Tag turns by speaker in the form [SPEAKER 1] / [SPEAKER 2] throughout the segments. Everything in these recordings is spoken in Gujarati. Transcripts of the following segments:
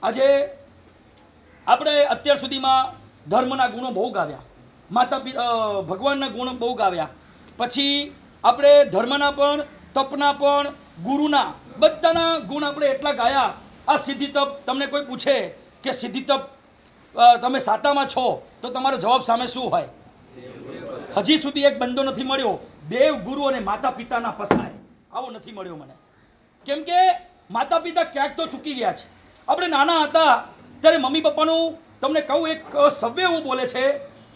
[SPEAKER 1] આજે આપણે અત્યાર સુધીમાં ધર્મના ગુણો બહુ ગાવ્યા, માતા પિતા ભગવાનના ગુણો બહુ ગાવ્યા, પછી આપણે ધર્મના પણ તપના પણ ગુરુના બધાના ગુણ આપણે એટલા ગાયા. આ સિદ્ધિ તપ, તમને કોઈ પૂછે કે સિદ્ધિ તપ તમે સાતામાં છો તો તમારો જવાબ સામે શું હોય? હજી સુધી એક બંદો નથી મળ્યો દેવ ગુરુ અને માતા પિતાના પસાય, આવો નથી મળ્યો મને. કેમ કે માતા પિતા ક્યાંક તો ચૂકી ગયા છે. આપણે નાના હતા ત્યારે મમ્મી પપ્પાનું તમને કહું એક સભ્ય એવું બોલે છે,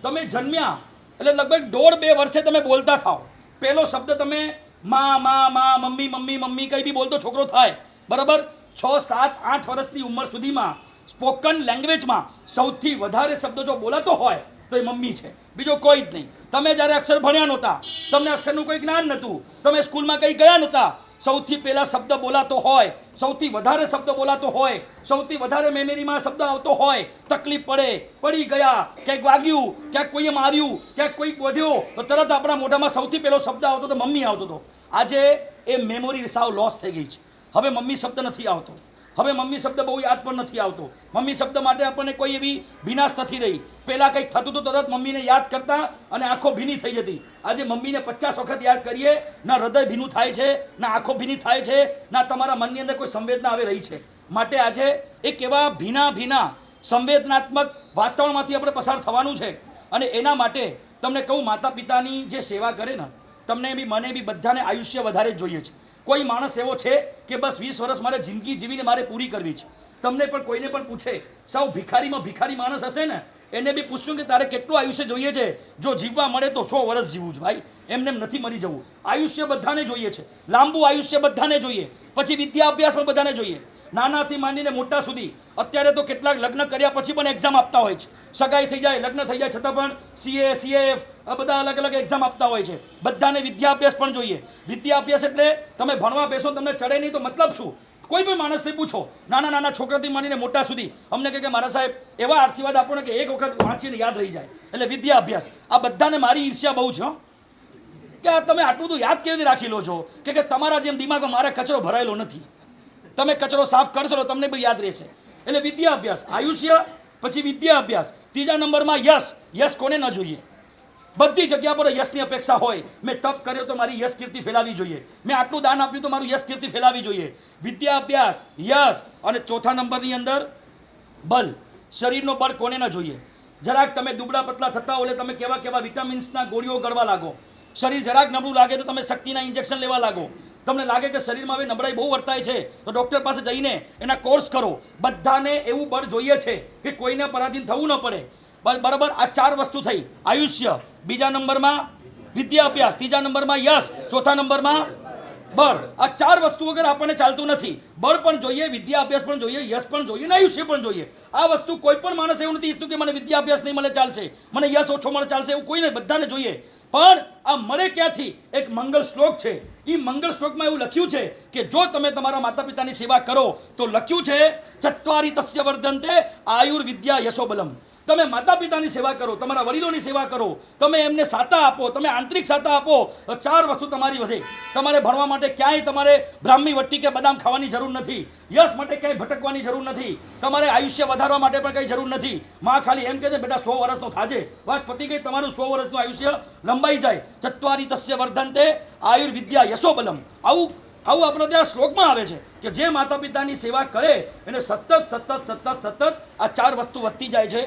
[SPEAKER 1] તમે જન્મ્યા એટલે લગભગ 1.5-2 વર્ષે તમે બોલતા થાઓ. પહેલો શબ્દ તમે માં માં માં મમ્મી મમ્મી મમ્મી કંઈ બી બોલતો છોકરો થાય, બરાબર. 6, 7, 8 વર્ષની ઉંમર સુધીમાં સ્પોકન લેંગ્વેજમાં સૌથી વધારે શબ્દ જો બોલાતો હોય તો એ મમ્મી છે, બીજો કોઈ જ નહીં. તમે જ્યારે અક્ષર ભણ્યા નહોતા, તમને અક્ષરનું કોઈ જ્ઞાન નહોતું, તમે સ્કૂલમાં કંઈ ગયા નહોતા, સૌથી પહેલા શબ્દ બોલાતો હોય, સૌથી વધારે શબ્દ બોલાતો હોય, સૌથી વધારે મેમરીમાં શબ્દ આવતો હોય, તકલીફ પડે, પડી ગયા, ક્યાંક વાગ્યું, ક્યાંક કોઈએ માર્યું, ક્યાંક કોઈ વધ્યો તો તરત આપણા મોઢામાં સૌથી પહેલો શબ્દ આવતો તો મમ્મી આવતો હતો. આજે એ મેમોરી સાવ લોસ થઈ ગઈ છે. હવે મમ્મી શબ્દ નથી આવતો, હવે મમ્મી શબ્દ બહુ યાદ પણ નથી આવતો. મમ્મી શબ્દ માટે આપણને કોઈ એવી ભીનાશ નથી રહી. પહેલાં કંઈક થતું તો તરત મમ્મીને યાદ કરતા અને આંખો ભીની થઈ જતી. આજે મમ્મીને 50 વખત યાદ કરીએ, ના હૃદય ભીનું થાય છે, ના આંખો ભીની થાય છે, ના તમારા મનની અંદર કોઈ સંવેદના આવી રહી છે. માટે આજે એક એવા ભીના સંવેદનાત્મક વાતાવરણમાંથી આપણે પસાર થવાનું છે. અને એના માટે તમને કહું, માતા પિતાની જે સેવા કરે ને, તમને બી મને બી બધાને આયુષ્ય વધારે જ જોઈએ છે. કોઈ માણસ એવો છે કે બસ 20 વર્ષ મારે જિંદગી જીવીને મારે પૂરી કરવી છે? તમને પણ કોઈને પણ પૂછે, સાવ ભિખારીમાં ભિખારી માણસ હશે ને, એને બી પૂછશું કે તારે કેટલું આયુષ્ય જોઈએ છે? જો જીવવા મળે તો 100 વર્ષ જીવવું છે ભાઈ, એમને નથી મરી જવું. આયુષ્ય બધાને જોઈએ છે, લાંબુ આયુષ્ય બધાને જોઈએ. પછી વિદ્યા અભ્યાસ પણ બધાને જોઈએ, નાનાથી માંડીને મોટા સુધી. અત્યારે તો કેટલાક લગ્ન કર્યા પછી પણ એક્ઝામ આપતા હોય છે, સગાઈ થઈ જાય, લગ્ન થઈ જાય છતાં પણ CA CAF આ બધા અલગ અલગ એક્ઝામ આપતા હોય છે. બધાને વિદ્યા અભ્યાસ પણ જોઈએ. વિદ્યા અભ્યાસ એટલે તમે ભણવા બેસો તમને ચડે નહીં તો મતલબ શું? કોઈ પણ માણસથી પૂછો, નાના છોકરાથી માંડીને મોટા સુધી, અમને કહે કે મારા સાહેબ એવા આશીર્વાદ આપો ને કે એક વખત વાંચીને યાદ રહી જાય. એટલે વિદ્યા અભ્યાસ આ બધાને મારી ઈર્ષ્યા બહુ છે કે આ તમે આટલું તો યાદ કેવી રીતે રાખી લો છો કે તમારા જેમ દિમાગમાં મારે કચરો ભરાયેલો નથી. તમે કચરો સાફ કરશો તો તમને બી યાદ રહેશે. એટલે વિદ્યા અભ્યાસ, આયુષ્ય, પછી વિદ્યા અભ્યાસ. ત્રીજા નંબરમાં યશ. યશ કોને ન જોઈએ? બધી જગ્યા પર યશની અપેક્ષા હોય. મેં તપ કર્યો તો મારી યશ કીર્તિ ફેલાવી જોઈએ, મેં આટલું દાન આપ્યું તો મારું યશ કીર્તિ ફેલાવી જોઈએ. વિદ્યા અભ્યાસ, યશ. અને ચોથા નંબરની અંદર બલ. શરીરનો બળ કોને ન જોઈએ? જરાક તમે દુબળા પતલા થતા હોય તમે કેવા વિટામિન્સના ગોળીઓ ગળવા લાગો. શરીર જરાક નબળું લાગે તો તમે શક્તિના ઇન્જેક્શન લેવા લાગો. તમને લાગે કે શરીરમાં હવે નબળાઈ બહુ વર્તાય છે તો ડૉક્ટર પાસે જઈને એના કોર્સ કરો. બધાને એવું બળ જોઈએ છે કે કોઈને પરાધીન થવું ન પડે, બરાબર. આ 4 વસ્તુ થઈ. આયુષ્ય, બીજા નંબરમાં વિદ્યા અભ્યાસ, ત્રીજા નંબરમાં યશ, ચોથા નંબરમાં બળ. આ 4 વસ્તુ વગર આપણને ચાલતું નથી. બળ પણ જોઈએ, વિદ્યા અભ્યાસ પણ જોઈએ, યશ પણ જોઈએ ને આયુષ્ય પણ જોઈએ. આ વસ્તુ કોઈ પણ માણસ એવું નથી ઈચ્છતું કે મને વિદ્યા અભ્યાસ નહીં મળે ચાલશે, મને યશ ઓછો મળે ચાલશે, એવું કોઈ નહીં, બધાને જોઈએ. પણ આ મળે ક્યાંથી? એક મંગળ શ્લોક છે. એ મંગળ શ્લોકમાં એવું લખ્યું છે કે જો તમે તમારા માતા પિતાની સેવા કરો તો લખ્યું છે ચત્વારી તસ્ય વર્ધન્તે આયુર્વિદ્યા યશોબલમ. તમે માતા પિતાની સેવા કરો, તમારા વડીલોની સેવા કરો, તમે એમને સાતા આપો, તમે આંતરિક સાતા આપો, 4 વસ્તુ તમારી વધે. તમારે ભણવા માટે ક્યાંય તમારે બ્રાહ્મી વટ્ટી કે બદામ ખાવાની જરૂર નથી. યશ માટે ક્યાંય ભટકવાની જરૂર નથી. તમારે આયુષ્ય વધારવા માટે પણ કંઈ જરૂર નથી. માં ખાલી એમ કહે છે બેટા 100 વર્ષનો થાજે, વાત પતી ગઈ, તમારું 100 વર્ષનું આયુષ્ય લંબાઈ જાય. ચત્વારી તસ્ય વર્ધન્તે આયુર્વિદ્યા યશોબલમ. આવું આપણે ત્યાં શ્લોકમાં આવે છે કે જે માતા પિતાની સેવા કરે એને સતત આ 4 વસ્તુ વધતી જાય છે.